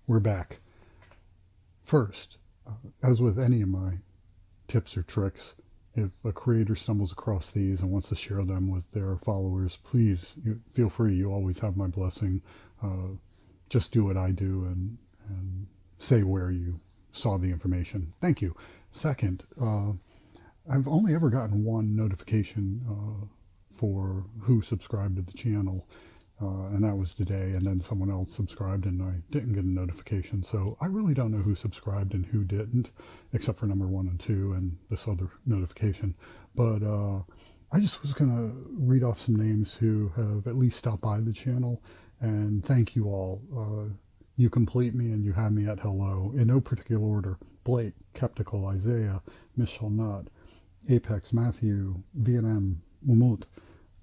we're back. First, as with any of my tips or tricks, if a creator stumbles across these and wants to share them with their followers, please feel free. You always have my blessing. Uh, just do what I do and say where you saw the information. Thank you. Second, I've only ever gotten one notification for who subscribed to the channel, and that was today. And then someone else subscribed, and I didn't get a notification. So I really don't know who subscribed and who didn't, except for number 1 and 2 and this other notification. But I just was gonna read off some names who have at least stopped by the channel, and thank you all. You complete me and you have me at hello in no particular order. Blake, Skeptical, Isaiah, Michelle Nutt, Apex, Matthew, V&M, Umut,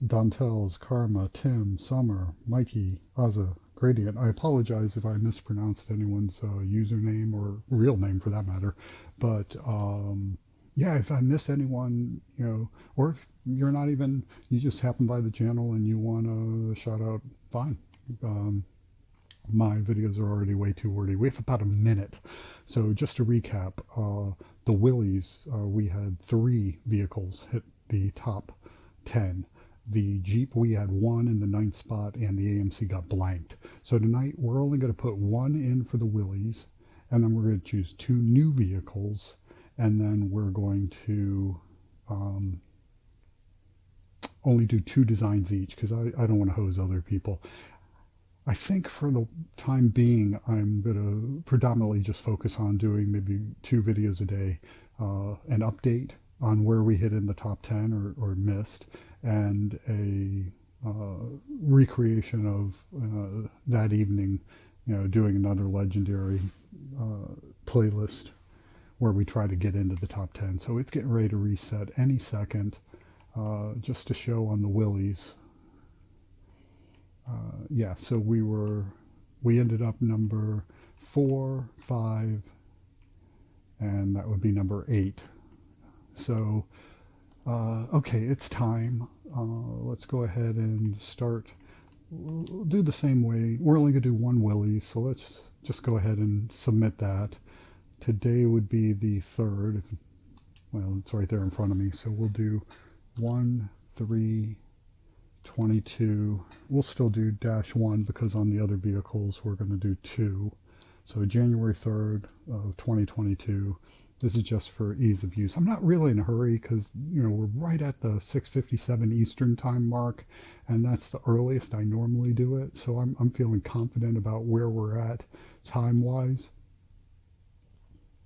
Dantel's, Karma, Tim, Summer, Mikey, Aza, Gradient. I apologize if I mispronounced anyone's username or real name for that matter. But yeah, if I miss anyone, or if you're not even, you just happen by the channel and you want a shout out, fine. My videos are already way too wordy. We have about a minute. So just to recap, the Willys, we had 3 vehicles hit the top 10. The Jeep, we had 1 in the 9th spot, and the AMC got blanked. So tonight, we're only going to put 1 in for the Willys, and then we're going to choose 2 new vehicles, and then we're going to only do 2 designs each, because I don't want to hose other people. I think for the time being, I'm going to predominantly just focus on doing maybe 2 videos a day, an update on where we hit in the top 10 or missed, and a recreation of that evening, doing another legendary playlist where we try to get into the top 10. So it's getting ready to reset any second, just to show on the Willys. Yeah, so we ended up number 4, 5, and that would be number 8. So, okay, it's time. Let's go ahead and start. We'll do the same way. We're only going to do 1 Willys, so let's just go ahead and submit that. Today would be the 3rd. Well, it's right there in front of me. So we'll do 1, 3, 22. We'll still do -1 because on the other vehicles we're going to do 2. So January 3rd of 2022. This is just for ease of use. I'm not really in a hurry because we're right at the 6:57 Eastern time mark, and that's the earliest I normally do it. So I'm feeling confident about where we're at time wise.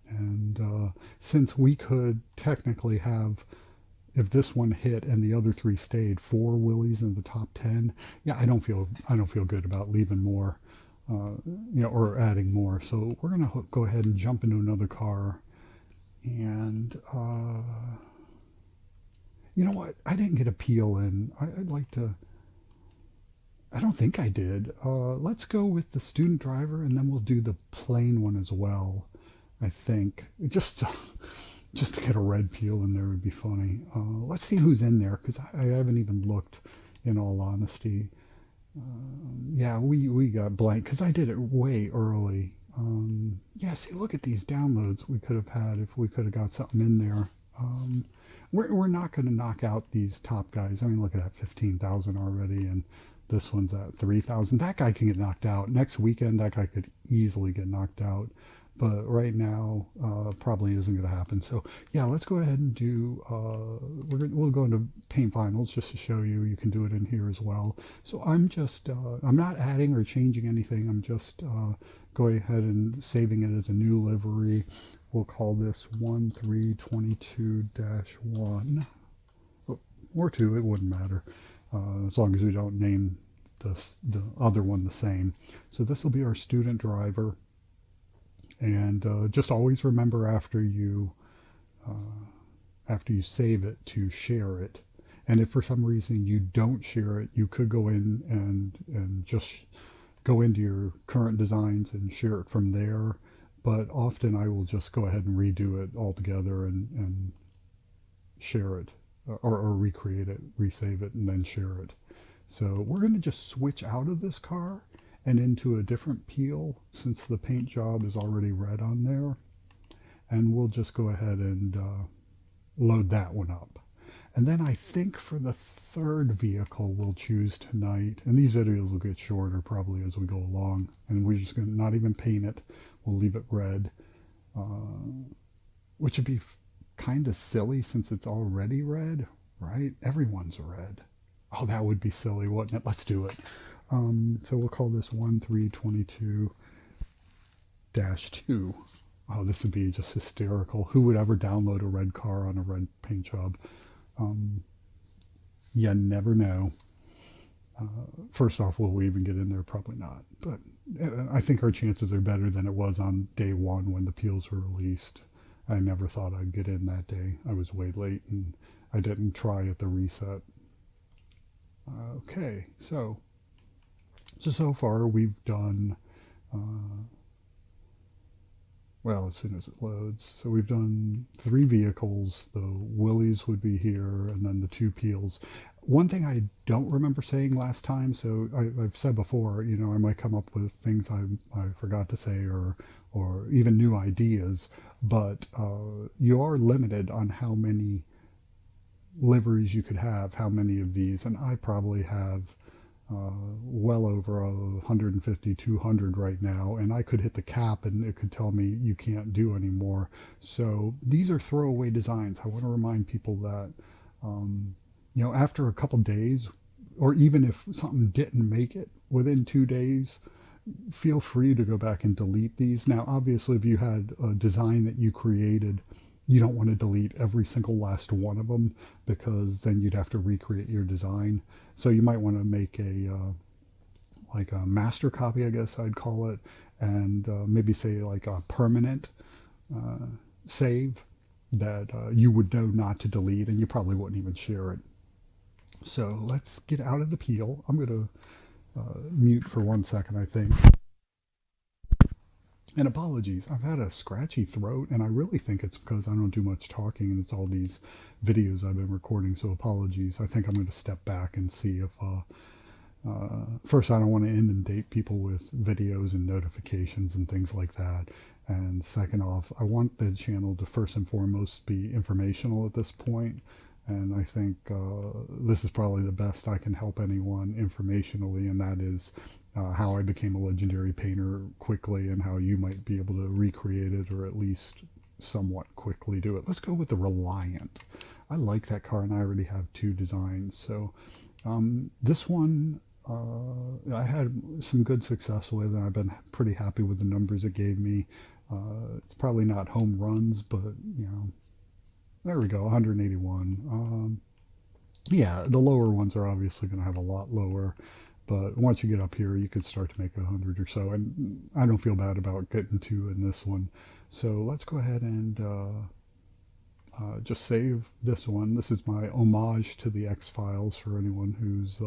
And since we could technically have, if this one hit and the other 3 stayed, 4 Willys in the top 10, yeah, I don't feel good about leaving more, or adding more. So we're gonna go ahead and jump into another car. And you know what? I didn't get a peel in. I'd like to. I don't think I did. Let's go with the student driver, and then we'll do the plain one as well. I think just to get a red peel in there would be funny. Let's see who's in there, because I haven't even looked, in all honesty. Yeah, we got blank because I did it way early. Yeah, see, look at these downloads we could have had if we could have got something in there. We're not going to knock out these top guys. I mean, look at that, 15,000 already, and this one's at 3,000. That guy can get knocked out. Next weekend, that guy could easily get knocked out. But right now, probably isn't going to happen. So yeah, let's go ahead and do. We'll go into paint finals just to show you. You can do it in here as well. So I'm just. I'm not adding or changing anything. I'm just going ahead and saving it as a new livery. We'll call this 1322-1 or 2. It wouldn't matter as long as we don't name the other one the same. So this will be our student driver. And just always remember after you save it to share it. And if for some reason you don't share it, you could go in and just go into your current designs and share it from there. But often I will just go ahead and redo it altogether and share it, or recreate it, resave it, and then share it. So we're going to just switch out of this car and into a different peel since the paint job is already red on there. And we'll just go ahead and load that one up. And then I think for the third vehicle we'll choose tonight, and these videos will get shorter probably as we go along, and we're just going to not even paint it. We'll leave it red, which would be kind of silly since it's already red, right? Everyone's red. Oh, that would be silly, wouldn't it? Let's do it. So we'll call this 1322-2. Oh, this would be just hysterical. Who would ever download a red car on a red paint job? You never know. First off, will we even get in there? Probably not. But I think our chances are better than it was on day one when the peels were released. I never thought I'd get in that day. I was way late and I didn't try at the reset. Okay, so far we've done, well, as soon as it loads. So we've done 3 vehicles. The Willies would be here, and then the 2 peels. One thing I don't remember saying last time, so I've said before, you know, I might come up with things I forgot to say or even new ideas, but you are limited on how many liveries you could have, how many of these, and I probably have well over 150, 200 right now, and I could hit the cap and it could tell me you can't do anymore. So these are throwaway designs. I want to remind people that, you know, after a couple days, or even if something didn't make it within 2 days, feel free to go back and delete these. Now, obviously, if you had a design that you created, you don't want to delete every single last one of them because then you'd have to recreate your design. So you might want to make a like a master copy, I guess I'd call it, and maybe say like a permanent uh, save that you would know not to delete, and you probably wouldn't even share it. So let's get out of the peel. I'm going to mute for 1 second, I think. And apologies, I've had a scratchy throat, and I really think it's because I don't do much talking, and it's all these videos I've been recording, so apologies. I think I'm going to step back and see if, first, I don't want to inundate people with videos and notifications and things like that. And second off, I want the channel to first and foremost be informational at this point. And I think this is probably the best I can help anyone informationally, and that is how I became a legendary painter quickly and how you might be able to recreate it or at least somewhat quickly do it. Let's go with the Reliant. I like that car, and I already have 2 designs. So this one I had some good success with, and I've been pretty happy with the numbers it gave me. It's probably not home runs, but you know, there we go, 181. Yeah, the lower ones are obviously going to have a lot lower, but once you get up here, you could start to make 100 or so, and I don't feel bad about getting 2 in this one. So let's go ahead and just save this one. This is my homage to the X-Files for anyone who's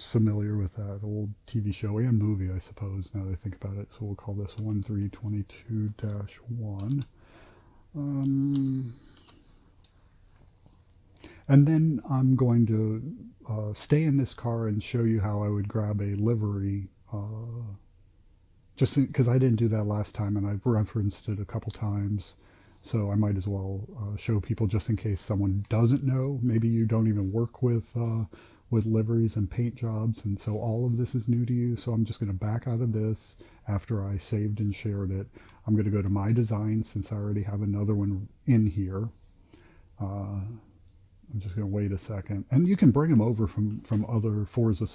familiar with that old TV show and movie, I suppose, now that I think about it. So we'll call this 1322-1. And then I'm going to stay in this car and show you how I would grab a livery, just because I didn't do that last time, and I've referenced it a couple times. So I might as well show people just in case someone doesn't know. Maybe you don't even work with liveries and paint jobs, and so all of this is new to you. So I'm just going to back out of this after I saved and shared it. I'm going to go to my design since I already have another one in here. I'm just going to wait a second. And you can bring them over from other Forza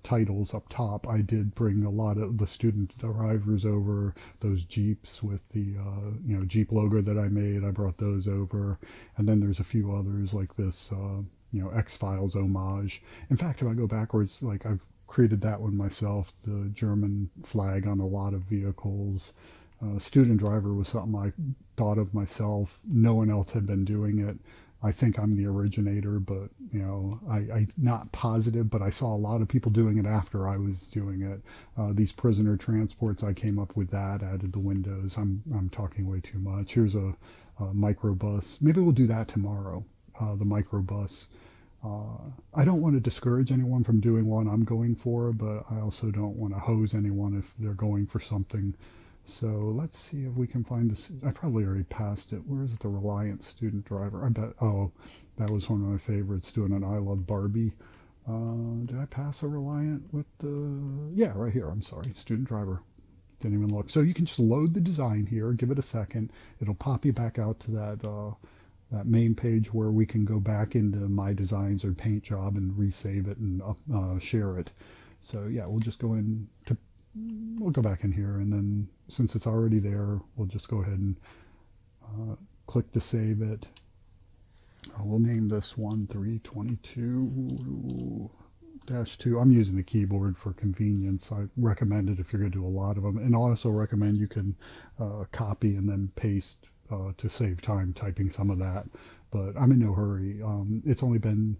titles up top. I did bring a lot of the student drivers over, those Jeeps with the you know, Jeep logo that I made. I brought those over. And then there's a few others like this, you know, X-Files homage. In fact, if I go backwards, like I've created that one myself, the German flag on a lot of vehicles. Student driver was something I thought of myself. No one else had been doing it. I think I'm the originator, but you know, I not positive, but I saw a lot of people doing it after I was doing it. These prisoner transports, I came up with that, added the windows. I'm talking way too much. Here's a microbus. Maybe we'll do that tomorrow. The microbus. I don't want to discourage anyone from doing what I'm going for, but I also don't want to hose anyone if they're going for something. So let's see if we can find this. I probably already passed it. Where is it? The Reliant student driver. I bet. Oh, that was one of my favorites. Doing an I Love Barbie. Did I pass a Reliant with the? Yeah, right here. I'm sorry, student driver. Didn't even look. So you can just load the design here. Give it a second. It'll pop you back out to that main page where we can go back into my designs or paint job and resave it and share it. So yeah, we'll just go in to, we'll go back in here, and then since it's already there, we'll just go ahead and click to save it. We'll name this one 322-2. I'm using the keyboard for convenience. I recommend it if you're going to do a lot of them, and I also recommend you can copy and then paste to save time typing some of that. But I'm in no hurry. It's only been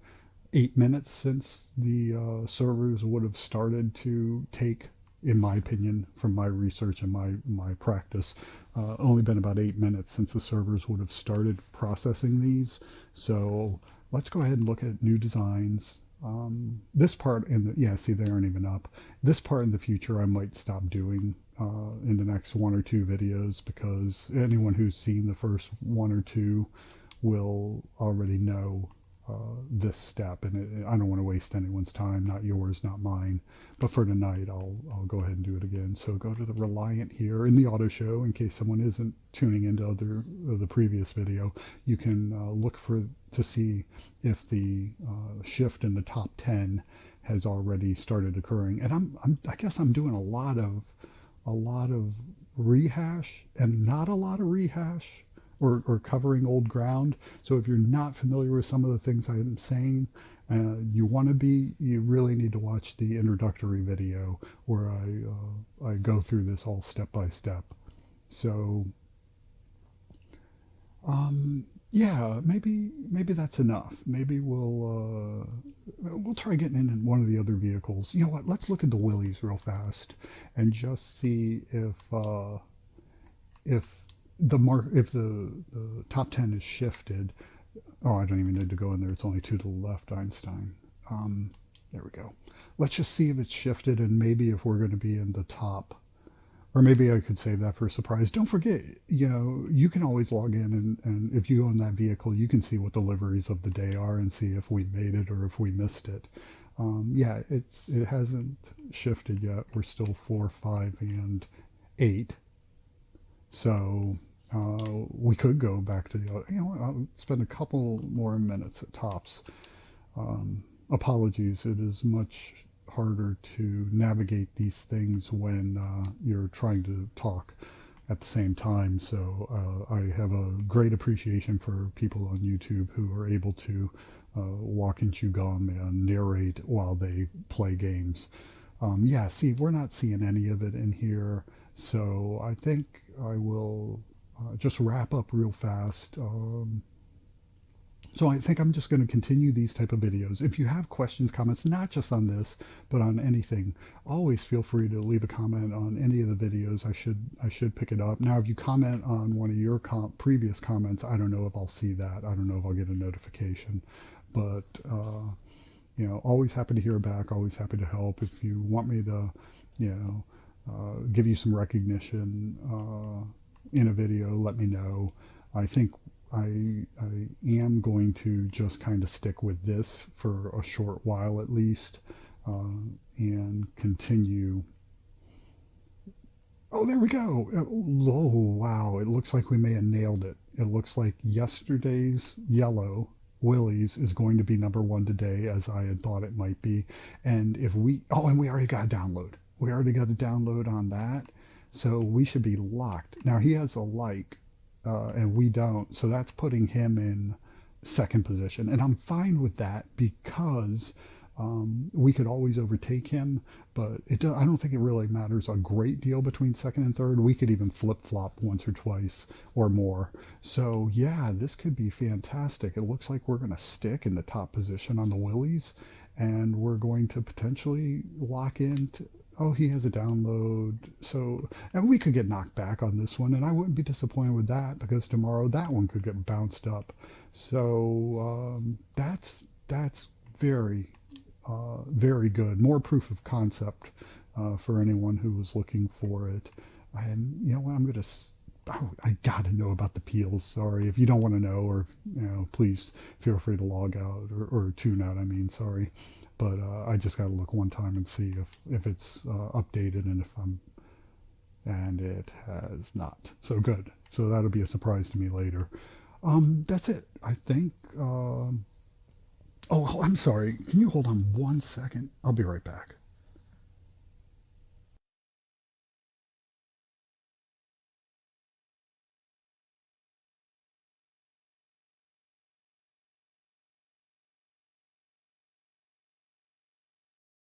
8 minutes since the servers would have started to take, in my opinion, from my research and my practice, only been about 8 minutes since the servers would have started processing these. So let's go ahead and look at new designs. This part in the, yeah, see, they aren't even up. This part in the future I might stop doing in the next one or two videos, because anyone who's seen the first one or two will already know this step, and I don't want to waste anyone's time, not yours, not mine. But for tonight, I'll go ahead and do it again. So go to the Reliant here in the auto show. In case someone isn't tuning into the previous video, you can look for to see if the shift in the top 10 has already started occurring. And I guess I'm doing a lot of rehash and not a lot of rehash, or covering old ground. So if you're not familiar with some of the things I'm saying, you really need to watch the introductory video where I go through this all step by step. So yeah, maybe that's enough. Maybe we'll try getting in one of the other vehicles. You know what? Let's look at the Willys real fast and just see if if the top 10 is shifted. Oh, I don't even need to go in there. It's only two to the left, Einstein. There we go. Let's just see if it's shifted, and maybe if we're going to be in the top. Or maybe I could save that for a surprise. Don't forget, you can always log in, and if you own that vehicle, you can see what the liveries of the day are and see if we made it or if we missed it. Yeah, it hasn't shifted yet. We're still 4, 5, and 8. So we could go back to the, I'll spend a couple more minutes at tops. Apologies, it is much harder to navigate these things when you're trying to talk at the same time. So I have a great appreciation for people on YouTube who are able to walk and chew gum and narrate while they play games. Yeah, see, we're not seeing any of it in here. So I think I will just wrap up real fast. So I think I'm just going to continue these type of videos. If you have questions, comments, not just on this, but on anything, always feel free to leave a comment on any of the videos. I should pick it up. Now, if you comment on one of your previous comments, I don't know if I'll see that. I don't know if I'll get a notification. But always happy to hear back. Always happy to help. If you want me to, give you some recognition in a video, let me know. I think I am going to just kind of stick with this for a short while at least, and continue. Oh, there we go. Oh, wow. It looks like we may have nailed it. It looks like yesterday's yellow Willys is going to be number one today, as I had thought it might be. And and we already got a download. We already got a download on that. So we should be locked. Now he has a like, and we don't. So that's putting him in second position. And I'm fine with that because we could always overtake him, but I don't think it really matters a great deal between second and third. We could even flip-flop once or twice or more. So yeah, this could be fantastic. It looks like we're going to stick in the top position on the Willys, and we're going to potentially lock in. Oh, he has a download. So, and we could get knocked back on this one, and I wouldn't be disappointed with that because tomorrow that one could get bounced up. So that's very, very good. More proof of concept for anyone who was looking for it. And you know what? Oh, I gotta know about the peels. Sorry, if you don't want to know, or please feel free to log out or tune out. I mean, sorry, but I just gotta look one time and see if it's updated and if I'm and it has not. So good. So that'll be a surprise to me later. That's it. I think. Oh, I'm sorry. Can you hold on 1 second? I'll be right back.